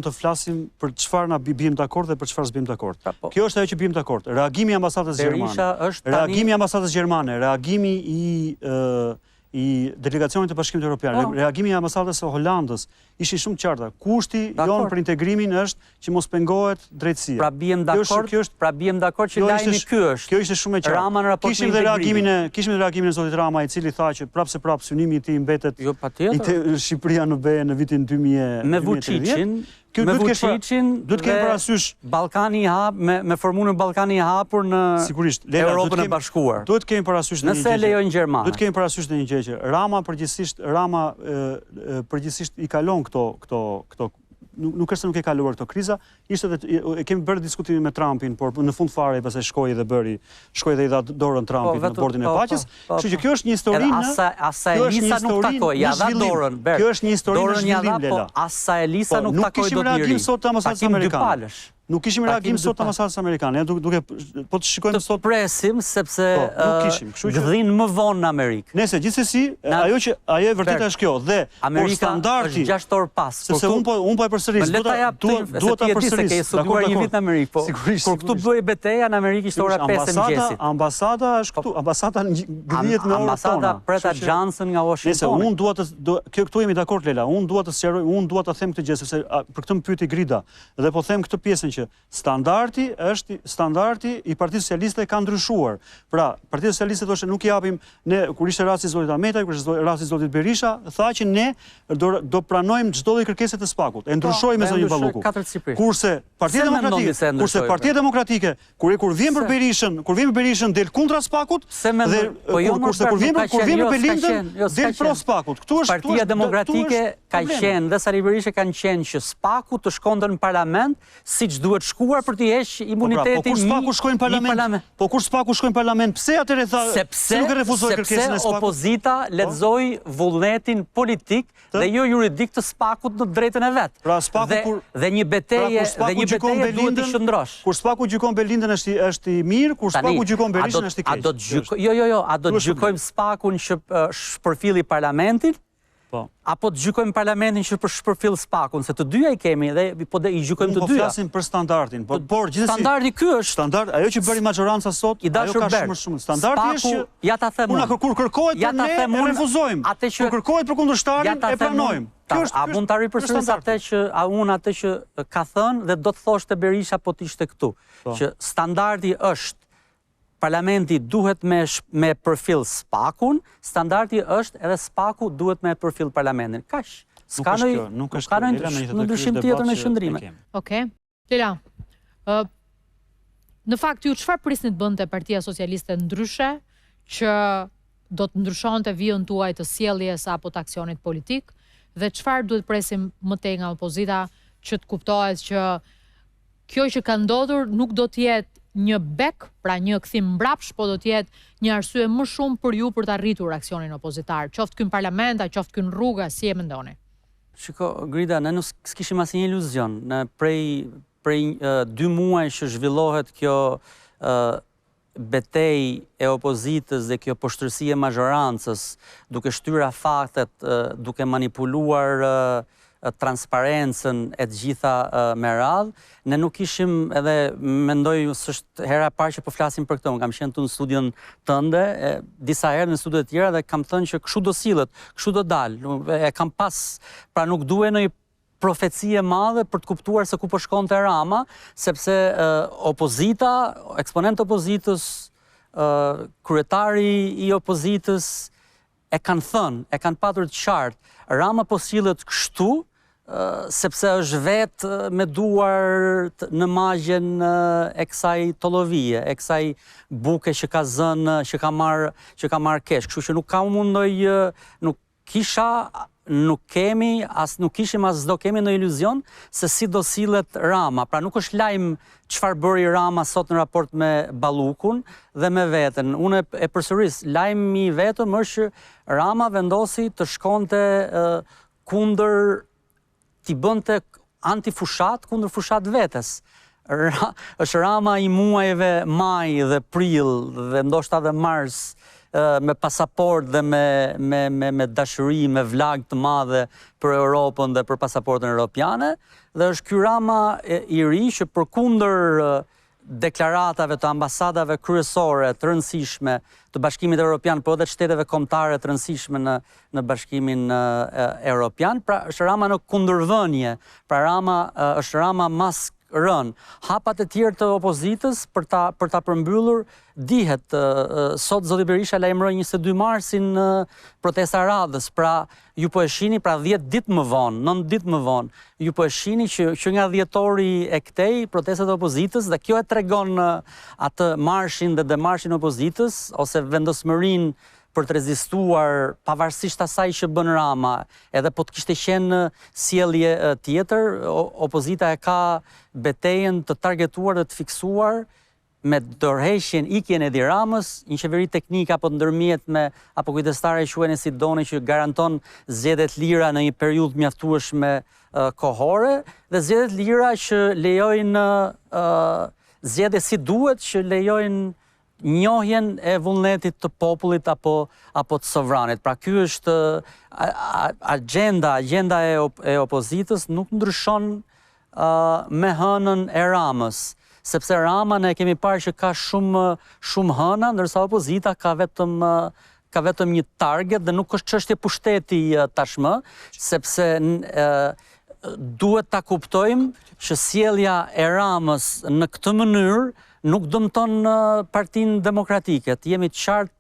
të flasim për çfarë na bijmë dakord dhe për çfarë s'bijmë dakord. Kjo është ajo që bijmë dakord. Reagimi i ambasadës gjermane, reagimi i delegacionit të Bashkimit Evropian, reagimi i ambasadës së Holandës ishin shumë qarta. Kushti jon për integrimin është që mos pengohet drejtësia. Pra bijmë dakord që lajmi ky është. Kjo ishte shumë e qartë. Kishim dhe reagimin e zotit Rama, i cili tha që prapse synimi i tij mbetet Shqipëria në BE në vitin 2030. Me Vučićin dhe Ballkani i hapur me formulën Ballkani i hapur në Europën e Bashkuar. Duhet kemi parasysh nëse lejojnë gjermanët. Duhet kemi parasysh në një gjë që Rama përgjithsisht i kalon këto nuk është se nuk e kaluar këto kriza, ishte dhe kemi bërë diskutimin me Trumpin, por në fund fare pastaj shkoi dhe i dha dorën Trumpit në bordin e paqes. Kështu që kjo është një histori Asa Elisa nuk takoi, ja dha dorën. Kjo është një histori në zhvillim, Lela. Po asa Elisa nuk takoi dot njëri. Nuk kishim reagim sot të ambasadës amerikane. Nuk kishim reagim sot të ambasadës amerikane. Po të shikojmë sot. Presim sepse gdhin më vonë në Amerikë. Nëse gjithsesi, ajo e vërteta është kjo dhe Amerika është 6 orë pas. Sepse unë po e përsëris, duhet ta përsëris. Ke studiuar një vit në Amerikë, po. Kur këtu bëhej betejë në Amerikë ishte ora 5 e mëngjesit. Ambasada është këtu, ambasada ngrihet në orën tona. Ambasada Preta Johnson nga Washington. Nëse unë dua të këtu jemi dakord Lela, unë dua të sqaroj, unë dua ta them këtë gjë sepse për këtë më pyeti Grida dhe po them këtë pjesën që standardi i Partisë Socialiste ka ndryshuar. Pra, Partia Socialiste thoshte nuk i japim ne kur ishte rasti i zotit Ahmetaj, kur ishte rasti i zotit Berisha, tha që ne do pranojmë çdo lloj kërkese të SPAK-ut. E ndryshoi me zonjën Balluku. Kurse Partia Demokratike, kur vjen për Berishën del kundra SPAK-ut dhe kurse kur vjen për Belindën del pro SPAK-ut. Partia Demokratike ka qenë dhe Sali Berisha kanë qenë që SPAK-u të shkonte në parlament siç duhet shkuar për të heqë imunitetin një parlament. Po kur SPAK-u shkoi në parlament, pse atëherë tha se nuk e refuzoi kërkesën e SPAK-ut? Sepse opozita lexoi vullnetin politik dhe jo juridik të SPAK-ut në drejtën e vet. Pra SPAK-u dhe një betejë duhet të shndrosh. Kur SPAK-u gjykon Belindën është i mirë, kur SPAK-u gjykon Berishën është i keq. A do të gjykojmë SPAK-un që shpërfilli parlamentin? Apo të gjykojmë parlamentin që shpërfill SPAK-un, se të dyja i kemi dhe i gjykojmë të dyja. Po flasim për standardin, por gjithsesi standardi ky është. Ajo që bëri majoranca sot, ajo ka shumë. Standardi është që kur kërkohet për ne e refuzojmë. Kur kërkohet për kundërshtarin e pranojmë. A mund ta ripërsëris atë që ka thënë dhe do të thoshte Berisha po të ishte këtu, që standardi është Parlamenti duhet me përfill SPAK-un, standardi është edhe SPAK-u duhet me përfill parlamentin. Kaq. S'ka në ndryshim tjetër në qëndrime. Okej. Lela, në fakt ju çfarë prisni të bënte Partia Socialiste ndryshe që do të ndryshonte vijën tuaj të sjelljes apo të aksionit politik dhe çfarë duhet presim më tej nga opozita që të kuptohet që kjo që ka ndodhur nuk do të jetë një bek, pra një kthim mbrapsh, po do të jetë një arsye më shumë për ju për të arritur aksionin opozitar, qoftë ky në parlament, qoftë ky në rrugë, si e mendoni? Shiko, Grida, ne nuk kishim asnjë iluzion. Ne prej 2 muaj që zhvillohet kjo betejë e opozitës dhe kjo poshtërsi e mazhorancës, duke shtyra faktet, duke manipuluar transparencën e të gjitha me radhë, ne nuk ishim edhe mendoj s'është hera e parë që po flasim për këtë. Unë kam qenë tu në studion tënde, disa herë në studiot tjera dhe kam thënë që kështu do sillet, kështu do dalë. E kam pas, pra nuk duhet në profeci e madhe për të kuptuar se ku po shkonte Rama, sepse opozita, eksponent opozitës, kryetari i opozitës e kanë thënë, e kanë patur të qartë, Rama po sillet kështu, sepse është vetë me duar në magjen e kësaj tollovie, e kësaj buke që ka zënë, që ka marrë kesh. Kështu që nuk ka mundoj, nuk kishim as do kemi në iluzion se si do sillet Rama. Pra nuk është lajm çfarë bëri Rama sot në raport me Ballukun dhe me veten. Unë e përsëris, lajmi i vetëm është që Rama vendosi të shkonte kundër t'i bënte antifushat kundër fushat vetes. Është Rama i muajve maj dhe prill dhe ndoshta dhe mars me pasaport dhe me dashuri, me vlag të madhe për Europën dhe për pasaportën europiane, dhe është ky Rama i ri që përkundër deklaratave të ambasadave kryesore të rëndësishme të Bashkimit Evropian, por edhe shteteve kombëtare të rëndësishme në Bashkimin Evropian, pra është Rama në kundërvënie, pra Rama është Rama mas rën. Hapat e tjerë të opozitës për ta përmbyllur dihet. Sot zoti Berisha lajmëroi 22 marsin protesta radhës, pra ju po e shihni, pra 10 ditë më vonë, 9 ditë më vonë, ju po e shihni që nga dhjetori e këtej protestat e opozitës, dhe kjo e tregon atë marshin dhe demarshin e opozitës ose vendosmërinë për të rezistuar pavarësisht asaj që bën Rama, edhe po të kishte qenë sjellje tjetër, opozita e ka betejën të targetuar dhe të fiksuar me dorëheqjen, ikjen e Edi Ramës, një qeveri teknike apo ndërmjetme apo kujdestare quheni si doni, që garanton zgjedhje të lira në një periudhë mjaftueshme kohore, dhe zgjedhje të lira që lejojnë zgjedhje si duhet, që lejojnë njohjen e vullnetit të popullit apo të sovranit. Pra ky është agenda e opozitës nuk ndryshon me hënën e Ramës, sepse Rama ne kemi parë që ka shumë hëna, ndërsa opozita ka vetëm një target, dhe nuk është çështje pushteti tashmë, sepse duhet ta kuptojmë që sjellja e Ramës në këtë mënyrë nuk dëmton Partinë Demokratike, të jemi të qartë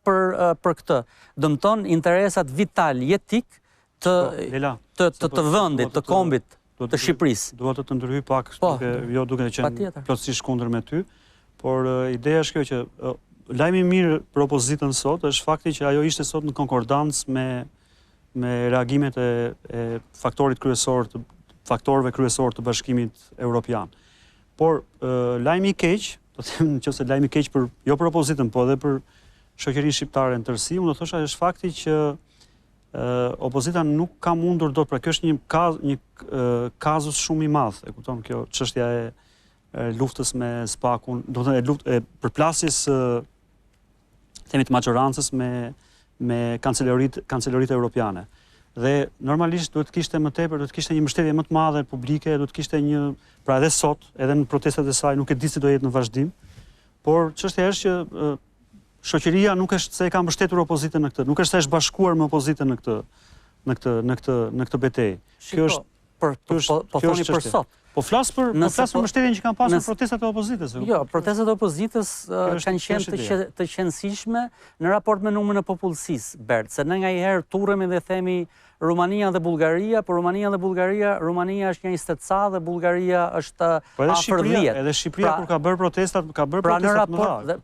për këtë. Dëmton interesat vital, jetik të vendit, të kombit, të Shqipërisë. Dua të ndërhyj pak, duke qenë plotësisht kundër me ty, por ideja është kjo që lajmi i mirë për opozitën sot është fakti që ajo ishte sot në konkordancë me reagimet e faktorëve kryesor të Bashkimit Evropian. Por lajmi i keq, do të them nëse lajmi i keq jo për opozitën, po edhe për shoqërinë shqiptare në tërësi, unë do thosha është fakti që opozita nuk ka mundur dot, pra kjo është një kazus shumë i madh, e kupton, kjo çështja e luftës me SPAK-un, do të thënë e përplasjes themi të majorancës me kanceloritë europiane. Dhe normalisht duhet të kishte më tepër, duhet të kishte një mbështetje më të madhe publike, duhet të kishte pra edhe sot, edhe në protestat e saj, nuk e di si do jetë në vazhdim, por çështja është që shoqëria nuk është se e ka mbështetur opozitën në këtë, nuk është se është bashkuar me opozitën në këtë betejë. Kjo është po thoni për sot. Po flas për mbështetjen që kanë pasur protestat e opozitës. Jo, protestat e opozitës kanë qenë të qëndrueshme në raport me numrin e popullsisë, Bert, se ne nganjëherë turremi dhe themi Rumania dhe Bullgaria, por Rumania është një shtetësa dhe Bullgaria është afër 10. Edhe Shqipëria kur ka bërë protestat më dha.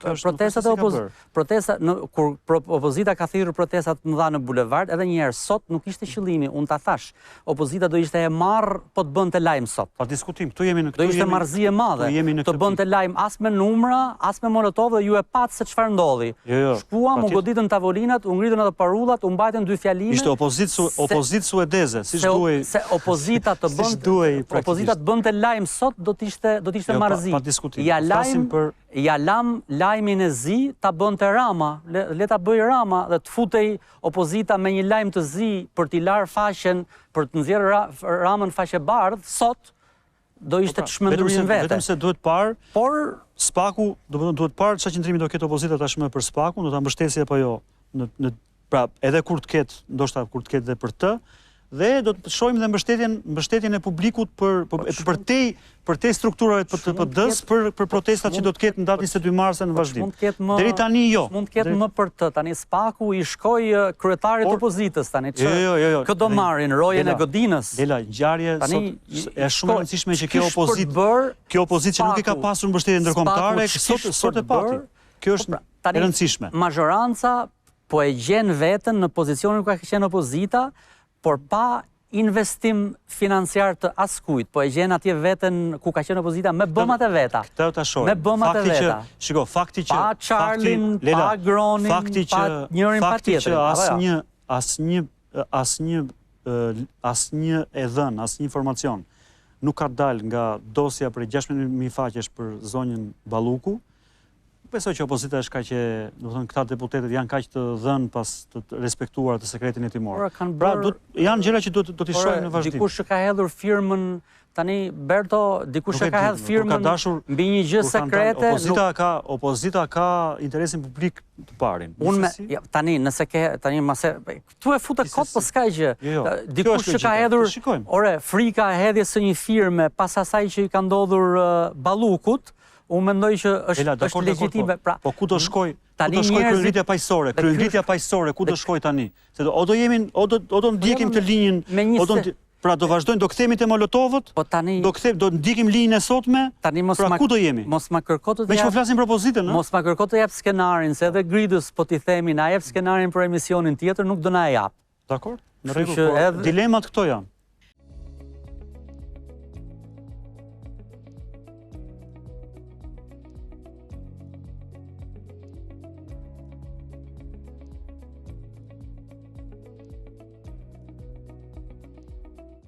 Protestat kur opozita ka thirrur protestat më dha në bulevard, edhe një herë sot nuk ishte qëllimi, unë ta thash. Opozita do ishte e marr po të bënte lajm sot. Pa diskutim, këtu jemi në këtë. Do ishte marrëzi e madhe. Të bënte lajm as me numra, as me molotov, dhe ju e pat se çfarë ndodhi. Shkuam, u goditën tavolinat, u ngritën ato parullat, u mbajtën dy fjalime. Ishte opozitë suedeze, siç duhej. Se opozita të bënte lajm sot do të ishte marrëzi. Pa diskutim. Ja lam lajmin e zi ta bënte Rama, le ta bëj Rama dhe të futej opozita me një lajm të zi për t'i larë faqen, për të nxjerrë Ramën faqe bardh, sot do ishte të shmendurën vete. Vetëm se duhet parë, por SPAK-u, duhet parë çfarë qëndrimi do ketë opozita tashmë për SPAK-un, do ta mbështesë apo jo. Pra, edhe kur të ketë, ndoshta kur të ketë dhe për të, dhe do të shohim dhe mbështetjen e publikut për te strukturave të PD-s për protestat që do të ketë në datën 22 mars në vazhdim. Deri tani jo. Mund të ketë më për të. Tani SPAK-u i shkoi kryetarit të opozitës tani. Jo. Kë do marrin rojen e Godinës. Dela, ngjarje është shumë e rëndësishme që kjo opozitë që nuk i ka pasur mbështetje ndërkombëtare, sot e pati. Kjo është e rëndësishme. Majoranca po e gjen veten në pozicionin ku ka qenë opozita, por pa investim financiar të askujt, po e gjen atje veten ku ka qenë opozita me bëmat e veta. Këtë ta shohim. Me bëmat e veta. Shiko, fakti që pa Charlin, pa Gronin, pa njërin pa tjetrin. Asnjë e dhënë, asnjë informacion nuk ka dalë nga dosja për 16.000 faqesh për zonjën Balluku, Besoj që opozita është kaq e, do të thënë, këta deputetët janë kaq të dhënë pas të respektuar të sekretin hetimor. Pra, janë gjëra që do t'i shohim në vazhdim. Dikush që ka hedhur firmën, tani Berto, dikush që ka hedhur firmën mbi një gjë sekrete. Opozita ka interesin publik të parin. Tani, nëse ke, tani mase, këtu e futë kot, po s'ka gjë. Dikush që ka hedhur, frika e hedhjes së një firme pas asaj që i ka ndodhur Ballukut, unë mendoj që është legjitime. Po ku do shkoj? Ku do shkoj kryengritja paqësore? Kryengritja paqësore ku do shkoj tani? Se o do jemi, o do ndjekim të linjën, pra do vazhdojnë, do kthehemi te Molotovët, do ndjekim linjën e sotme. Pra ku do jemi? Mos ma kërko të jap. Me që flasim për opozitën, ëh? Mos ma kërko të jap skenarin, se edhe Gridës po t'i themi na jep skenarin për emisionin tjetër, nuk do na jap. Dakor? Në rregull, dilemat këto janë.